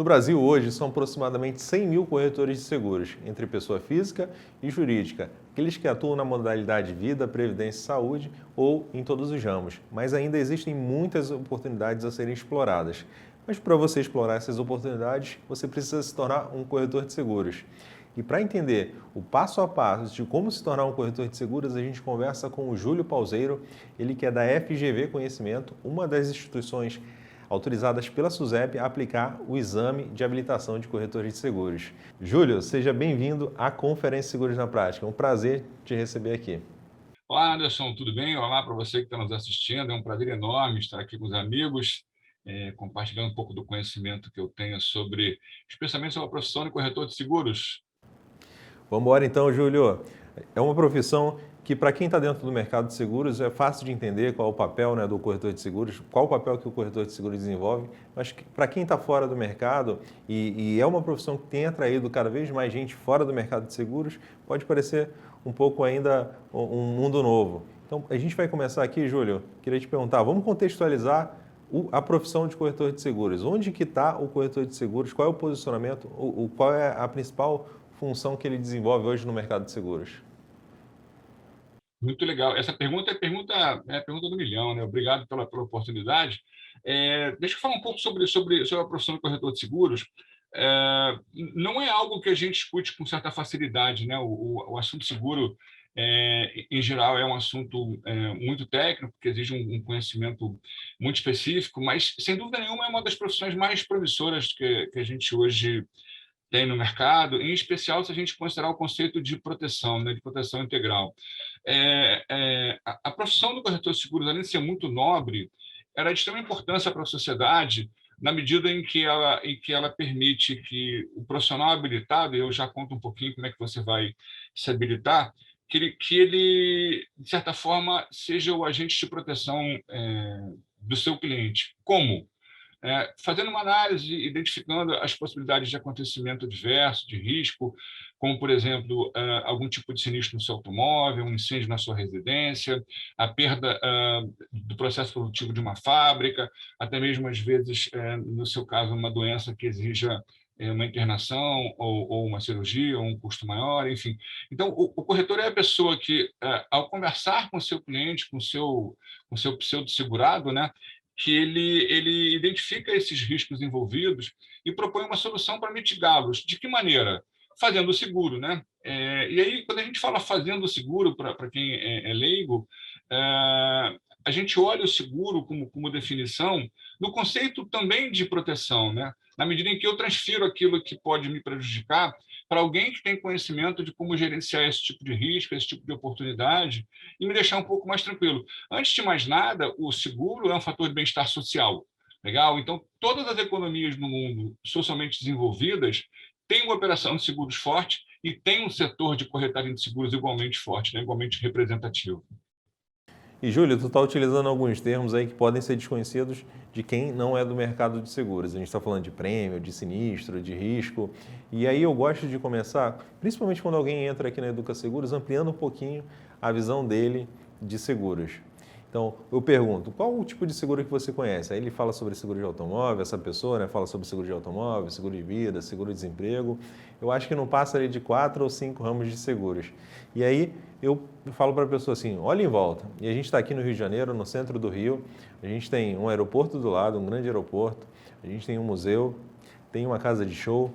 No Brasil, hoje, são aproximadamente 100 mil corretores de seguros, entre pessoa física e jurídica, aqueles que atuam na modalidade vida, previdência e saúde ou em todos os ramos. Mas ainda existem muitas oportunidades a serem exploradas. Mas para você explorar essas oportunidades, você precisa se tornar um corretor de seguros. E para entender o passo a passo de como se tornar um corretor de seguros, a gente conversa com o Júlio Pauseiro, ele que é da FGV Conhecimento, uma das instituições autorizadas pela SUSEP a aplicar o exame de habilitação de corretores de seguros. Júlio, seja bem-vindo à Conferência Seguros na Prática. É um prazer te receber aqui. Olá, Anderson, tudo bem? Olá para você que está nos assistindo. É um prazer enorme estar aqui com os amigos, compartilhando um pouco do conhecimento que eu tenho especialmente sobre a profissão de corretor de seguros. Vamos embora então, Júlio. É uma profissão que, para quem está dentro do mercado de seguros, é fácil de entender qual é o papel, né, do corretor de seguros, qual o papel que o corretor de seguros desenvolve, mas para quem está fora do mercado, e é uma profissão que tem atraído cada vez mais gente fora do mercado de seguros, pode parecer um pouco ainda um mundo novo. Então, a gente vai começar aqui, Júlio, queria te perguntar, vamos contextualizar a profissão de corretor de seguros. Onde que está o corretor de seguros? Qual é o posicionamento? Qual é a principal função que ele desenvolve hoje no mercado de seguros? Muito legal. Essa pergunta é a pergunta do milhão, né? Obrigado pela oportunidade. Deixa eu falar um pouco sobre a profissão de corretor de seguros. Não é algo que a gente discute com certa facilidade, né? O assunto seguro, em geral, é um assunto muito técnico, que exige um conhecimento muito específico, mas, sem dúvida nenhuma, é uma das profissões mais promissoras que a gente hoje tem no mercado, em especial se a gente considerar o conceito de proteção, né, de proteção integral. A profissão do corretor de seguros, além de ser muito nobre, ela é de extrema importância para a sociedade, na medida em que ela permite que o profissional habilitado, e eu já conto um pouquinho como é que você vai se habilitar, que ele, de certa forma, seja o agente de proteção do seu cliente. Como? Fazendo uma análise, identificando as possibilidades de acontecimento adverso, de risco, como, por exemplo, algum tipo de sinistro no seu automóvel, um incêndio na sua residência, a perda do processo produtivo de uma fábrica, até mesmo, às vezes, no seu caso, uma doença que exija uma internação ou uma cirurgia, ou um custo maior, enfim. Então, o corretor é a pessoa que, ao conversar com o seu cliente, com o seu pseudo-segurado, né, que ele identifica esses riscos envolvidos e propõe uma solução para mitigá-los. De que maneira? Fazendo o seguro, né? E aí, quando a gente fala fazendo o seguro, para quem é leigo, a gente olha o seguro como definição no conceito também de proteção, né? Na medida em que eu transfiro aquilo que pode me prejudicar para alguém que tem conhecimento de como gerenciar esse tipo de risco, esse tipo de oportunidade, e me deixar um pouco mais tranquilo. Antes de mais nada, o seguro é um fator de bem-estar social. Legal? Então, todas as economias no mundo socialmente desenvolvidas têm uma operação de seguros forte e tem um setor de corretagem de seguros igualmente forte, né? Igualmente representativo. E, Júlio, tu está utilizando alguns termos aí que podem ser desconhecidos de quem não é do mercado de seguros. A gente está falando de prêmio, de sinistro, de risco. E aí eu gosto de começar, principalmente quando alguém entra aqui na Educa Seguros, ampliando um pouquinho a visão dele de seguros. Então, eu pergunto, qual o tipo de seguro que você conhece? Aí ele fala sobre seguro de automóvel, essa pessoa, né, fala sobre seguro de automóvel, seguro de vida, seguro de desemprego. Eu acho que não passa ali de 4 ou 5 ramos de seguros. E aí eu falo para a pessoa assim, olha em volta. E a gente está aqui no Rio de Janeiro, no centro do Rio, a gente tem um aeroporto do lado, um grande aeroporto, a gente tem um museu, tem uma casa de show,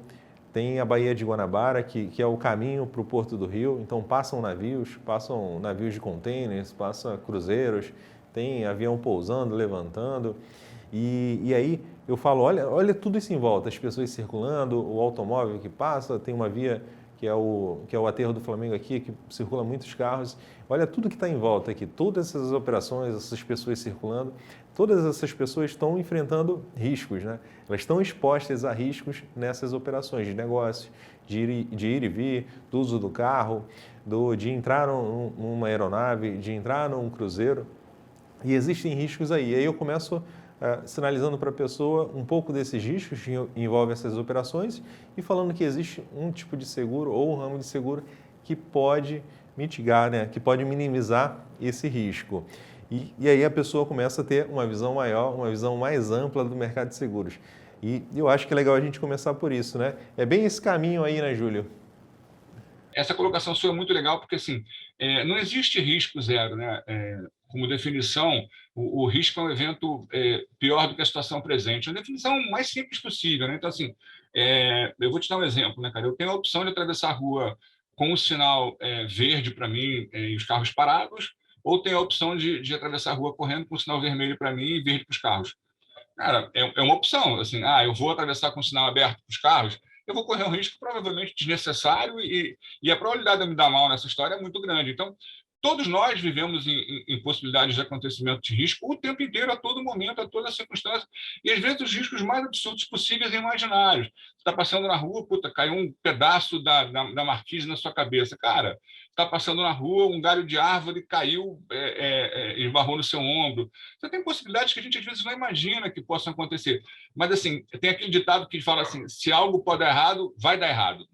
tem a Baía de Guanabara, que é o caminho para o Porto do Rio, então passam navios de containers, passam cruzeiros, tem avião pousando, levantando, e aí eu falo, olha tudo isso em volta, as pessoas circulando, o automóvel que passa, tem uma via que é o aterro do Flamengo aqui, que circula muitos carros. Olha tudo que está em volta aqui, todas essas operações, essas pessoas circulando, todas essas pessoas estão enfrentando riscos, né? Elas estão expostas a riscos nessas operações de negócio, de ir e vir, do uso do carro, de entrar numa aeronave, de entrar num cruzeiro. E existem riscos aí. E aí eu começo sinalizando para a pessoa um pouco desses riscos que envolvem essas operações e falando que existe um tipo de seguro ou um ramo de seguro que pode mitigar, né, que pode minimizar esse risco. E aí a pessoa começa a ter uma visão maior, uma visão mais ampla do mercado de seguros. E eu acho que é legal a gente começar por isso, né? É bem esse caminho aí, né, Júlio? Essa colocação sua é muito legal, porque assim, não existe risco zero, né? Como definição, o risco é um evento pior do que a situação presente. A definição mais simples possível, né? Então, assim, eu vou te dar um exemplo, né, cara? Eu tenho a opção de atravessar a rua com o sinal verde para mim e os carros parados, ou tenho a opção de atravessar a rua correndo com o sinal vermelho para mim e verde para os carros. Cara, é uma opção. Assim, eu vou atravessar com o sinal aberto para os carros, eu vou correr um risco provavelmente desnecessário e a probabilidade de eu me dar mal nessa história é muito grande. Então, todos nós vivemos em possibilidades de acontecimento de risco o tempo inteiro, a todo momento, a toda circunstância, e às vezes os riscos mais absurdos possíveis e imaginários. Você está passando na rua, puta, caiu um pedaço da marquise na sua cabeça. Cara, está passando na rua, um galho de árvore caiu, esbarrou no seu ombro. Você tem possibilidades que a gente às vezes não imagina que possam acontecer. Mas, assim, tem aquele ditado que fala assim: se algo pode dar errado, vai dar errado.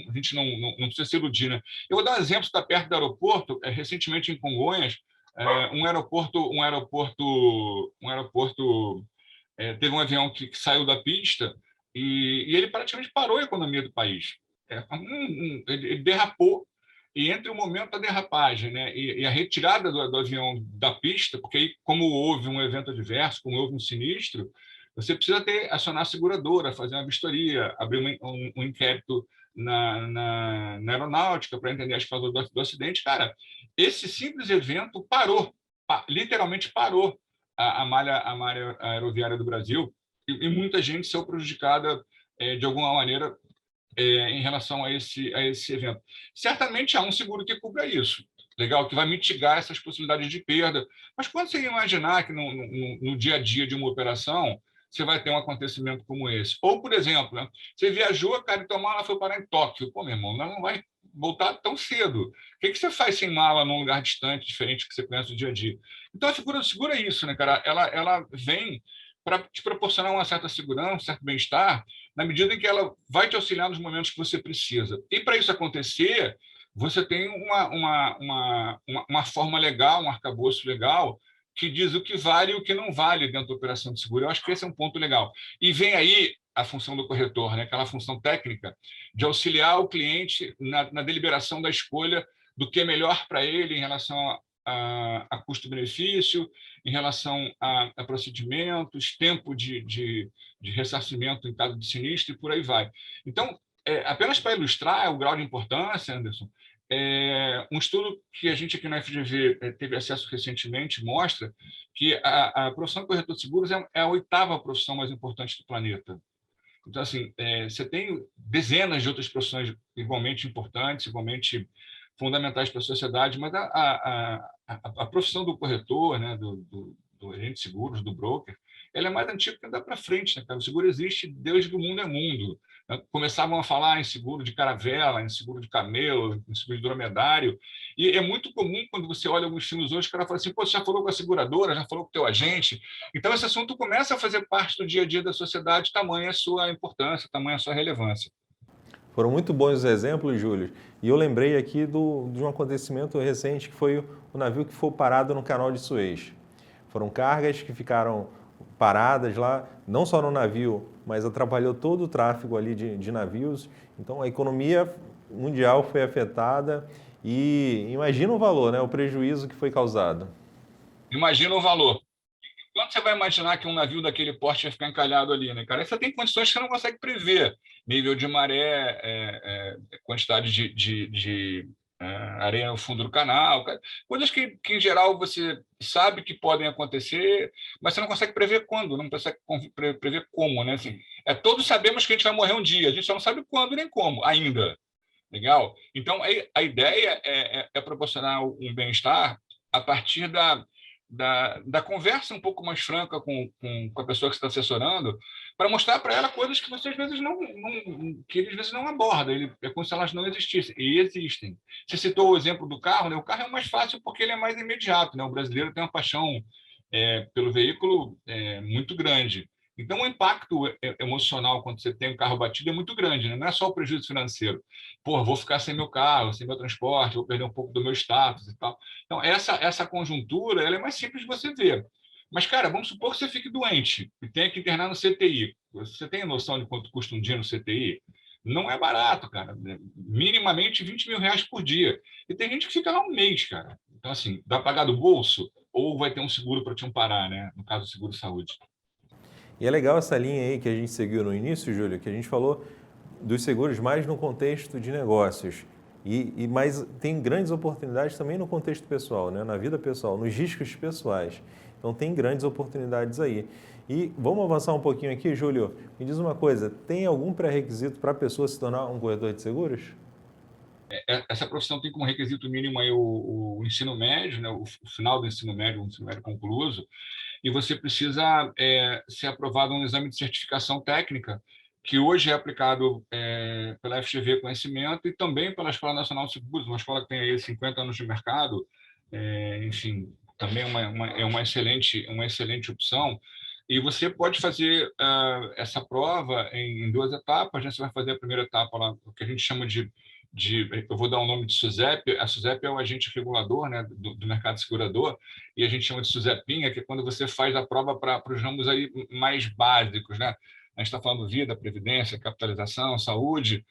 A gente não precisa se iludir, né? Eu vou dar um exemplo: está perto do aeroporto, recentemente em Congonhas, teve um avião que saiu da pista e ele praticamente parou a economia do país. Ele derrapou e entre o momento da derrapagem, né, e a retirada do avião da pista, porque aí, como houve um evento adverso, como houve um sinistro, você precisa acionar a seguradora, fazer uma vistoria, abrir um inquérito na aeronáutica para entender as causas do acidente. Cara, esse simples evento parou, literalmente parou a malha aeroviária do Brasil e muita gente saiu prejudicada de alguma maneira em relação a esse evento. Certamente há um seguro que cubra isso, legal, que vai mitigar essas possibilidades de perda. Mas quando você imaginar que no dia a dia de uma operação você vai ter um acontecimento como esse? Ou, por exemplo, né, você viajou, cara, e tua mala foi parar em Tóquio. Pô, meu irmão, não vai voltar tão cedo. O que você faz sem mala num lugar distante, diferente que você conhece do dia a dia? Então, a figura segura é isso, né, cara? Ela vem para te proporcionar uma certa segurança, um certo bem-estar, na medida em que ela vai te auxiliar nos momentos que você precisa. E para isso acontecer, você tem uma forma legal, um arcabouço legal, que diz o que vale e o que não vale dentro da operação de seguro. Eu acho que esse é um ponto legal. E vem aí a função do corretor, né? Aquela função técnica de auxiliar o cliente na deliberação da escolha do que é melhor para ele em relação a custo-benefício, em relação a procedimentos, tempo de ressarcimento em caso de sinistro e por aí vai. Então, apenas para ilustrar o grau de importância, Anderson, um estudo que a gente aqui na FGV teve acesso recentemente mostra que a profissão de corretor de seguros é a oitava profissão mais importante do planeta. Então, assim, você tem dezenas de outras profissões igualmente importantes, igualmente fundamentais para a sociedade, mas a profissão do corretor, né, do agente de seguros, do broker, ela é mais antiga que andar para frente, né, cara? O seguro existe desde que o mundo é mundo. Né? Começavam a falar em seguro de caravela, em seguro de camelo, em seguro de dromedário, e é muito comum quando você olha alguns filmes hoje, o cara fala assim: pô, você já falou com a seguradora, já falou com o teu agente? Então, esse assunto começa a fazer parte do dia a dia da sociedade, tamanha a sua importância, tamanha a sua relevância. Foram muito bons os exemplos, Júlio. E eu lembrei aqui de um acontecimento recente que foi o navio que foi parado no Canal de Suez. Foram cargas que ficaram paradas lá, não só no navio, mas atrapalhou todo o tráfego ali de navios. Então a economia mundial foi afetada e imagina o valor, né? O prejuízo que foi causado. Imagina o valor. Quando você vai imaginar que um navio daquele porte vai ficar encalhado ali, né, cara? Aí você tem condições que você não consegue prever. Nível de maré, quantidade de areia no fundo do canal, cara. Coisas que, em geral, você sabe que podem acontecer, mas você não consegue prever quando, não consegue prever como, né? Assim, todos sabemos que a gente vai morrer um dia, a gente só não sabe quando nem como ainda. Legal? Então, a ideia é proporcionar um bem-estar a partir da conversa um pouco mais franca com a pessoa que você está assessorando, para mostrar para ela coisas que você às vezes que ele às vezes não aborda, é como se elas não existissem, e existem. Você citou o exemplo do carro, né? O carro é mais fácil porque ele é mais imediato, né? O brasileiro tem uma paixão pelo veículo muito grande. Então, o impacto emocional quando você tem um carro batido é muito grande, né? Não é só o prejuízo financeiro. Pô, vou ficar sem meu carro, sem meu transporte, vou perder um pouco do meu status e tal. Então, essa conjuntura ela é mais simples de você ver. Mas, cara, vamos supor que você fique doente e tenha que internar no CTI. Você tem noção de quanto custa um dia no CTI? Não é barato, cara. Minimamente R$ 20.000 por dia. E tem gente que fica lá um mês, cara. Então, assim, vai pagar do bolso ou vai ter um seguro para te amparar, né? No caso, o seguro-saúde. E é legal essa linha aí que a gente seguiu no início, Júlio, que a gente falou dos seguros mais no contexto de negócios. Mas tem grandes oportunidades também no contexto pessoal, né? Na vida pessoal, nos riscos pessoais. Então tem grandes oportunidades aí. E vamos avançar um pouquinho aqui, Júlio. Me diz uma coisa, tem algum pré-requisito para a pessoa se tornar um corretor de seguros? Essa profissão tem como requisito mínimo aí o ensino médio, né? O final do ensino médio concluído, e você precisa ser aprovado um exame de certificação técnica, que hoje é aplicado pela FGV Conhecimento e também pela Escola Nacional de Seguros, uma escola que tem aí 50 anos de mercado, enfim, também é uma excelente opção. E você pode fazer essa prova em duas etapas, né? Você vai fazer a primeira etapa lá, o que a gente chama eu vou dar o nome de SUSEP. A SUSEP é o agente regulador, né, do mercado segurador, e a gente chama de SUSEPinha, que é quando você faz a prova para os ramos aí mais básicos, né? A gente está falando vida, previdência, capitalização, saúde,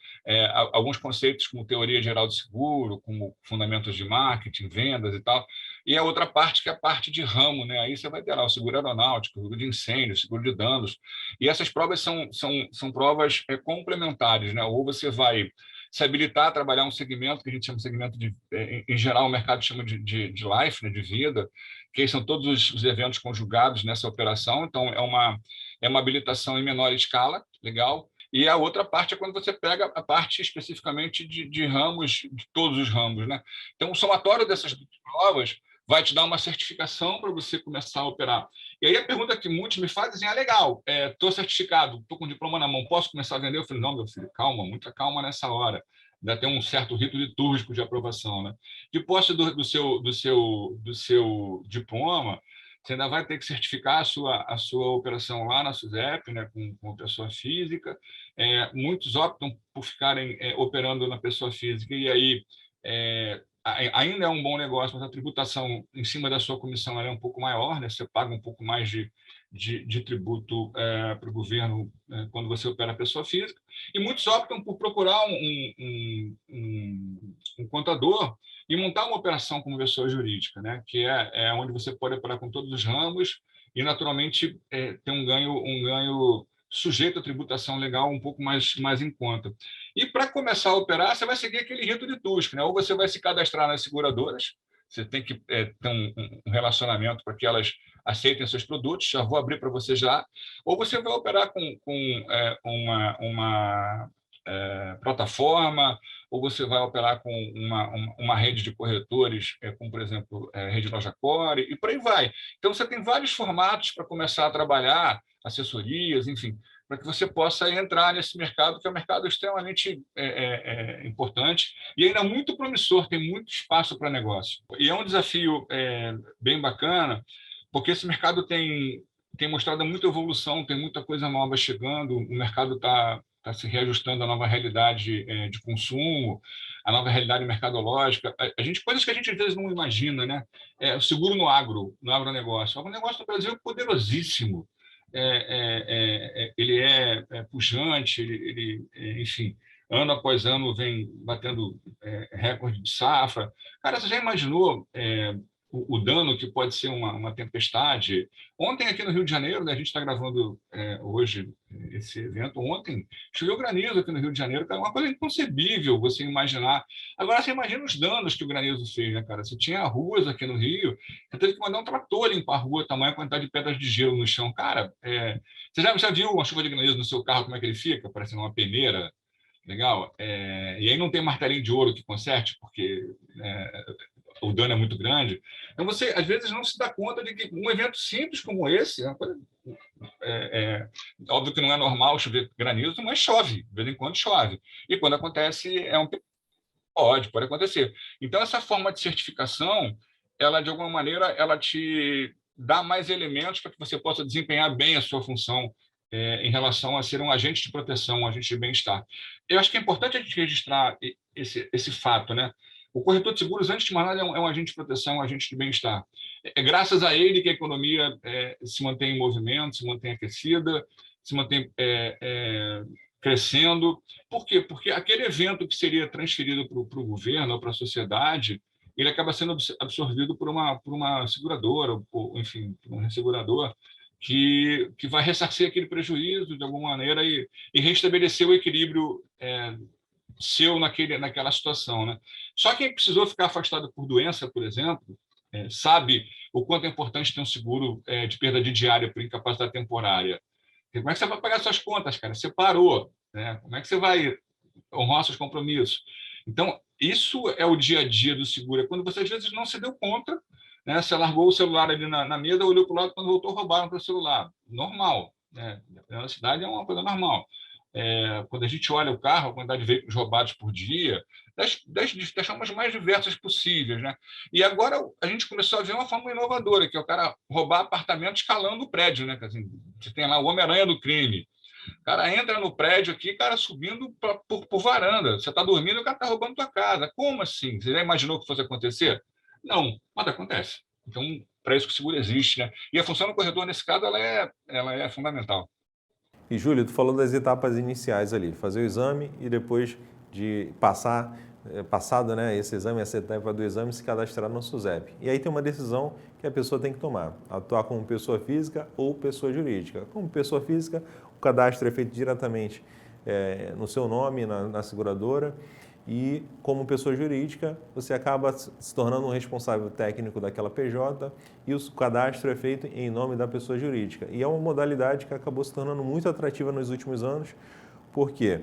alguns conceitos como teoria geral do seguro, como fundamentos de marketing, vendas e tal. E a outra parte, que é a parte de ramo, né? Aí você vai ter lá o seguro aeronáutico, seguro de incêndio, seguro de danos. E essas provas são provas complementares, né? Ou você vai se habilitar a trabalhar um segmento que a gente chama de segmento em geral, o mercado chama de life, né, de vida, que são todos os eventos conjugados nessa operação. Então, é uma habilitação em menor escala, legal. E a outra parte é quando você pega a parte especificamente de ramos, de todos os ramos, né? Então, o somatório dessas provas vai te dar uma certificação para você começar a operar. E aí a pergunta que muitos me fazem é: legal, estou certificado, estou com o diploma na mão, posso começar a vender? Eu falei: não, meu filho, calma, muita calma nessa hora. Ainda tem um certo rito litúrgico de aprovação, né? De posse do seu diploma, você ainda vai ter que certificar a sua operação lá na SUSEP, né, com pessoa física. Muitos optam por ficarem operando na pessoa física, e aí ainda é um bom negócio, mas a tributação em cima da sua comissão é um pouco maior, né? Você paga um pouco mais de tributo para o governo quando você opera a pessoa física. E muitos optam por procurar um contador e montar uma operação como pessoa jurídica, né? Que é onde você pode operar com todos os ramos e, naturalmente, ter um ganho sujeito à tributação legal um pouco mais em conta. E para começar a operar, você vai seguir aquele rito de TUSC, né? Ou você vai se cadastrar nas seguradoras, você tem que ter um relacionamento para que elas aceitem seus produtos, já vou abrir para você já, ou você vai operar com uma plataforma, ou você vai operar com uma rede de corretores, como, por exemplo, Rede Loja Core, e por aí vai. Então, você tem vários formatos para começar a trabalhar, assessorias, enfim, para que você possa entrar nesse mercado, que é um mercado extremamente importante e ainda muito promissor, tem muito espaço para negócio. E é um desafio bem bacana, porque esse mercado tem mostrado muita evolução, tem muita coisa nova chegando, o mercado está se reajustando à nova realidade de consumo, à nova realidade mercadológica. Coisas que a gente às vezes não imagina, né? O seguro no agronegócio. O agronegócio no Brasil é poderosíssimo. Ele é pujante, enfim, ano após ano vem batendo recorde de safra. Cara, você já imaginou o dano que pode ser uma tempestade? Ontem, aqui no Rio de Janeiro, né, a gente está gravando hoje esse evento. Ontem choveu granizo aqui no Rio de Janeiro, cara, uma coisa inconcebível você imaginar. Agora, você imagina os danos que o granizo fez, né, cara? Você tinha ruas aqui no Rio, você teve que mandar um trator limpar a rua, tamanha quantidade de pedras de gelo no chão. Cara, você já viu uma chuva de granizo no seu carro, como é que ele fica? Parecendo uma peneira. Legal? E aí não tem martelinho de ouro que conserte, porque o dano é muito grande. Então, você, às vezes, não se dá conta de que um evento simples como esse, óbvio que não é normal chover granizo, mas chove, de vez em quando chove. E quando acontece, pode acontecer. Então, essa forma de certificação, ela, de alguma maneira, ela te dá mais elementos para que você possa desempenhar bem a sua função em relação a ser um agente de proteção, um agente de bem-estar. Eu acho que é importante a gente registrar esse fato, né? O corretor de seguros, antes de mais nada, é um agente de proteção, um agente de bem-estar. É graças a ele que a economia se mantém em movimento, se mantém aquecida, se mantém crescendo. Por quê? Porque aquele evento que seria transferido para o governo ou para a sociedade, ele acaba sendo absorvido por uma seguradora, ou, enfim, por um ressegurador, que vai ressarcir aquele prejuízo de alguma maneira e restabelecer o equilíbrio seu naquela situação, né? Só quem precisou ficar afastado por doença, por exemplo, sabe o quanto é importante ter um seguro de perda de diária por incapacidade temporária. Como é que você vai pagar suas contas, cara? Você parou, né? Como é que você vai honrar seus compromissos? Então, isso é o dia a dia do seguro. É quando você, às vezes, não se deu conta, né? Você largou o celular ali na mesa, olhou para o lado, quando voltou, roubaram o celular. Normal, né? Na cidade é uma coisa normal. Quando a gente olha o carro, a quantidade de veículos roubados por dia, das formas mais diversas possíveis, né? E agora a gente começou a ver uma forma inovadora, que é o cara roubar apartamento escalando o prédio, né? Assim, você tem lá o Homem-Aranha do crime. O cara entra no prédio aqui, cara subindo por varanda. Você está dormindo, o cara está roubando tua casa. Como assim? Você já imaginou que fosse acontecer? Não, mas acontece. Então, para isso que o seguro existe, né? E a função do corretor, nesse caso, ela é fundamental. E, Júlio, tu falou das etapas iniciais ali, fazer o exame e depois de passado, né, esse exame, essa etapa do exame, se cadastrar no SUSEP. E aí tem uma decisão que a pessoa tem que tomar, atuar como pessoa física ou pessoa jurídica. Como pessoa física, o cadastro é feito diretamente no seu nome, na seguradora, e como pessoa jurídica, você acaba se tornando um responsável técnico daquela PJ e o cadastro é feito em nome da pessoa jurídica. E é uma modalidade que acabou se tornando muito atrativa nos últimos anos, porque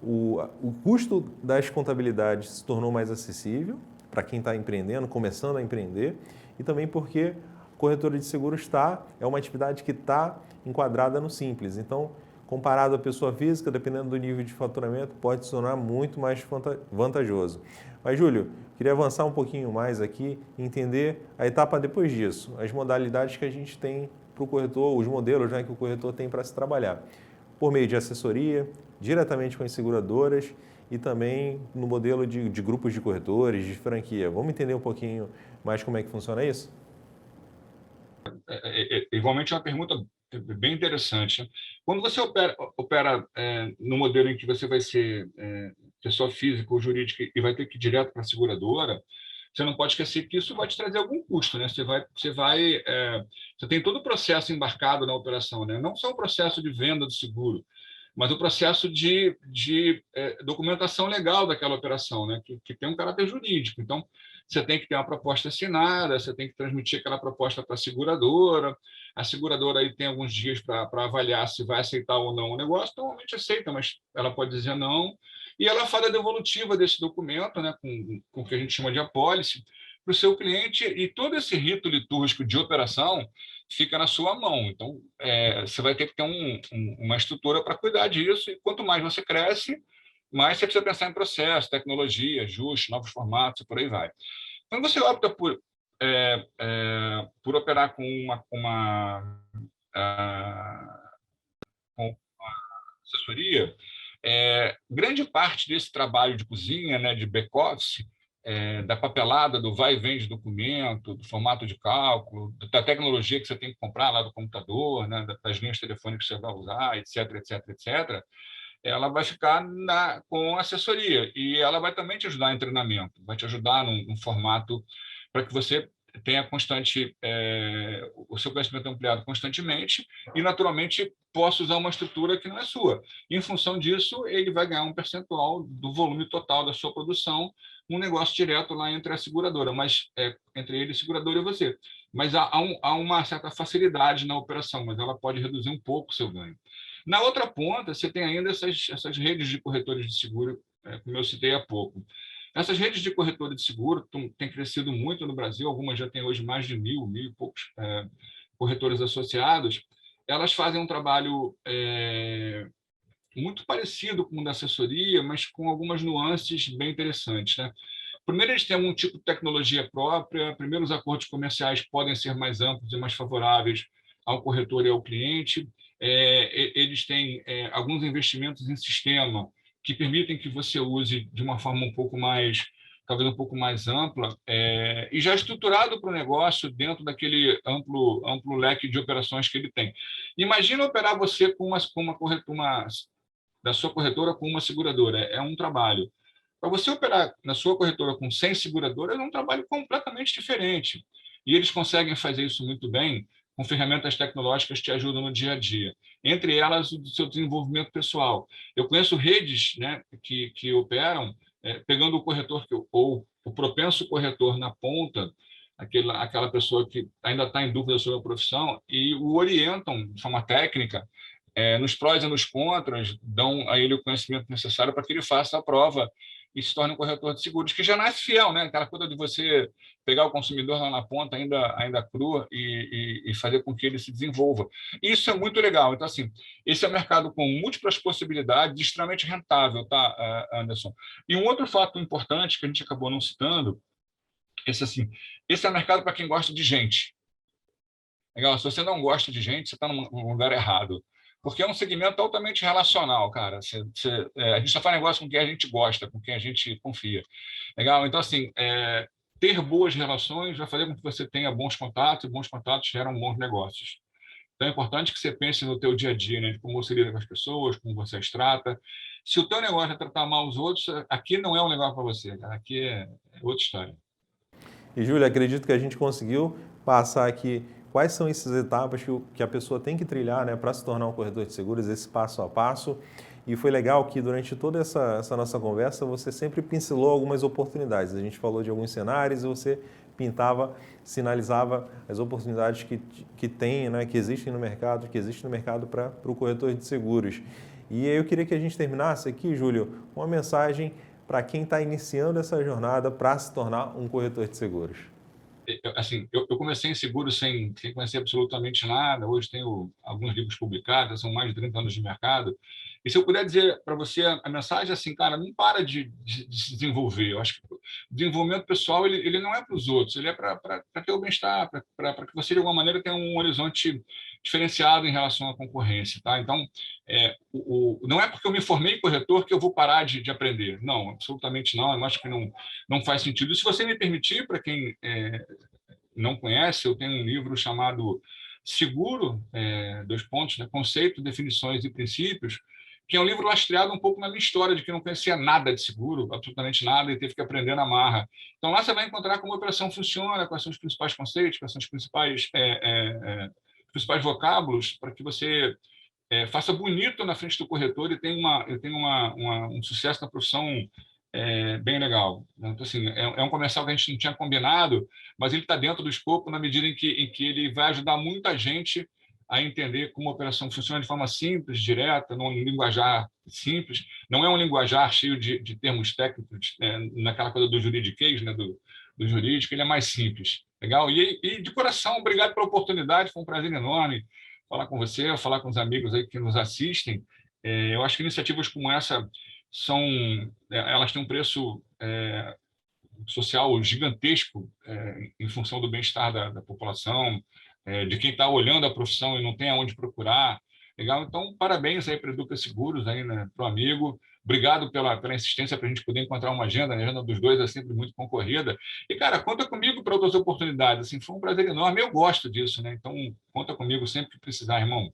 o custo das contabilidades se tornou mais acessível para quem está empreendendo, começando a empreender, e também porque corretora de seguros é uma atividade que está enquadrada no Simples. Então, comparado à pessoa física, dependendo do nível de faturamento, pode se tornar muito mais vantajoso. Mas, Júlio, queria avançar um pouquinho mais aqui e entender a etapa depois disso, as modalidades que a gente tem para o corretor, os modelos, né, que o corretor tem para se trabalhar, por meio de assessoria, diretamente com as seguradoras e também no modelo de grupos de corretores, de franquia. Vamos entender um pouquinho mais como é que funciona isso? Igualmente, é uma pergunta bem interessante, né? Quando você opera no modelo em que você vai ser pessoa física ou jurídica e vai ter que ir direto para a seguradora, você não pode esquecer que isso vai te trazer algum custo, né? Você tem todo o processo embarcado na operação, né? Não só o processo de venda do seguro, mas o processo de documentação legal daquela operação, né? Que tem um caráter jurídico. Então, você tem que ter uma proposta assinada, você tem que transmitir aquela proposta para a seguradora aí tem alguns dias para avaliar se vai aceitar ou não o negócio, normalmente aceita, mas ela pode dizer não, e ela faz a devolutiva desse documento, né, com o que a gente chama de apólice, para o seu cliente, e todo esse rito litúrgico de operação fica na sua mão. Então, você vai ter que ter uma estrutura para cuidar disso, e quanto mais você cresce, mais você precisa pensar em processo, tecnologia, ajuste, novos formatos, e por aí vai. Quando você opta por operar com assessoria, grande parte desse trabalho de cozinha, né, de back-office, da papelada, do vai e vem de documento, do formato de cálculo, da tecnologia que você tem que comprar lá do computador, né, das linhas telefônicas que você vai usar, etc., etc., etc., ela vai ficar com assessoria e ela vai também te ajudar em treinamento, vai te ajudar num formato para que você tenha o seu conhecimento ampliado constantemente e, naturalmente, possa usar uma estrutura que não é sua. Em função disso, ele vai ganhar um percentual do volume total da sua produção, um negócio direto lá entre a seguradora, mas entre ele, a seguradora e você. Mas há uma certa facilidade na operação, mas ela pode reduzir um pouco o seu ganho. Na outra ponta, você tem ainda essas redes de corretores de seguro, como eu citei há pouco. Essas redes de corretores de seguro têm crescido muito no Brasil, algumas já têm hoje mais de mil e poucos corretores associados. Elas fazem um trabalho muito parecido com o da assessoria, mas com algumas nuances bem interessantes, né? Primeiro, eles têm algum tipo de tecnologia própria. Primeiro, os acordos comerciais podem ser mais amplos e mais favoráveis ao corretor e ao cliente. Eles têm alguns investimentos em sistema que permitem que você use de uma forma um pouco mais talvez um pouco mais ampla, e já estruturado para o negócio dentro daquele amplo leque de operações que ele tem. Imagina operar você com da sua corretora com uma seguradora. É um trabalho. Para você operar na sua corretora com 100 seguradoras, é um trabalho completamente diferente. E eles conseguem fazer isso muito bem com ferramentas tecnológicas que te ajudam no dia a dia. Entre elas, o seu desenvolvimento pessoal. Eu conheço redes, né, que operam pegando o corretor ou o propenso corretor na ponta, aquela pessoa que ainda está em dúvida sobre a profissão, e o orientam de forma técnica, nos prós e nos contras, dão a ele o conhecimento necessário para que ele faça a prova e se torne um corretor de seguros, que já nasce fiel, né? Aquela coisa de você pegar o consumidor lá na ponta, ainda crua, e fazer com que ele se desenvolva. Isso é muito legal. Então, assim, esse é um mercado com múltiplas possibilidades, extremamente rentável, tá, Anderson? E um outro fato importante que a gente acabou não citando, esse é um mercado para quem gosta de gente. Legal? Se você não gosta de gente, você está num lugar errado. Porque é um segmento altamente relacional, cara. A gente só faz negócio com quem a gente gosta, com quem a gente confia. Legal? Então, assim, ter boas relações vai fazer com que você tenha bons contatos, e bons contatos geram bons negócios. Então, é importante que você pense no teu dia a dia, né? De como você lida com as pessoas, como você as trata. Se o teu negócio é tratar mal os outros, aqui não é um negócio para você, cara. Aqui é outra história. E, Júlio, acredito que a gente conseguiu passar aqui quais são essas etapas que a pessoa tem que trilhar, né, para se tornar um corretor de seguros, esse passo a passo. E foi legal que durante toda essa nossa conversa você sempre pincelou algumas oportunidades. A gente falou de alguns cenários e você pintava, sinalizava as oportunidades que tem, né, que existem no mercado, para o corretor de seguros. E aí eu queria que a gente terminasse aqui, Júlio, uma mensagem para quem está iniciando essa jornada para se tornar um corretor de seguros. Eu comecei em seguro sem conhecer absolutamente nada. Hoje tenho alguns livros publicados, são mais de 30 anos de mercado. E se eu puder dizer para você a mensagem é assim, cara, não para de se desenvolver. Eu acho que o desenvolvimento pessoal ele não é para os outros, ele é para ter o bem-estar, para que você de alguma maneira tenha um horizonte diferenciado em relação à concorrência, tá? Então, não é porque eu me formei corretor que eu vou parar de aprender. Não, absolutamente não. Eu acho que não faz sentido. E se você me permitir, para quem não conhece, eu tenho um livro chamado Seguro, dois pontos, né? Conceito, definições e princípios, que é um livro lastreado um pouco na minha história, de que eu não conhecia nada de seguro, absolutamente nada, e teve que aprender na marra. Então, lá você vai encontrar como a operação funciona, quais são os principais conceitos, quais são os principais vocábulos, para que você faça bonito na frente do corretor e tenha um sucesso na profissão bem legal. Então, assim, é um comercial que a gente não tinha combinado, mas ele está dentro do escopo na medida em que ele vai ajudar muita gente a entender como a operação funciona de forma simples, direta, num linguajar simples. Não é um linguajar cheio de termos técnicos, naquela coisa do juridiquês, né, do jurídico, ele é mais simples. Legal? E de coração, obrigado pela oportunidade, foi um prazer enorme falar com você, falar com os amigos aí que nos assistem. Eu acho que iniciativas como essa elas têm um preço social gigantesco em função do bem-estar da população, de quem está olhando a profissão e não tem aonde procurar. Legal? Então, parabéns aí para a Educa Seguros, aí, né, para o amigo. Obrigado pela insistência para a gente poder encontrar uma agenda. A agenda dos dois é sempre muito concorrida. E, cara, conta comigo para outras oportunidades. Assim, foi um prazer enorme. Eu gosto disso, né? Então, conta comigo sempre que precisar, irmão.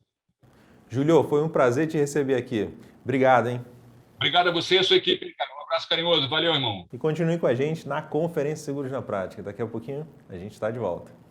Júlio, foi um prazer te receber aqui. Obrigado, hein? Obrigado a você e a sua equipe. Cara. Um abraço carinhoso. Valeu, irmão. E continue com a gente na Conferência Seguros na Prática. Daqui a pouquinho a gente está de volta.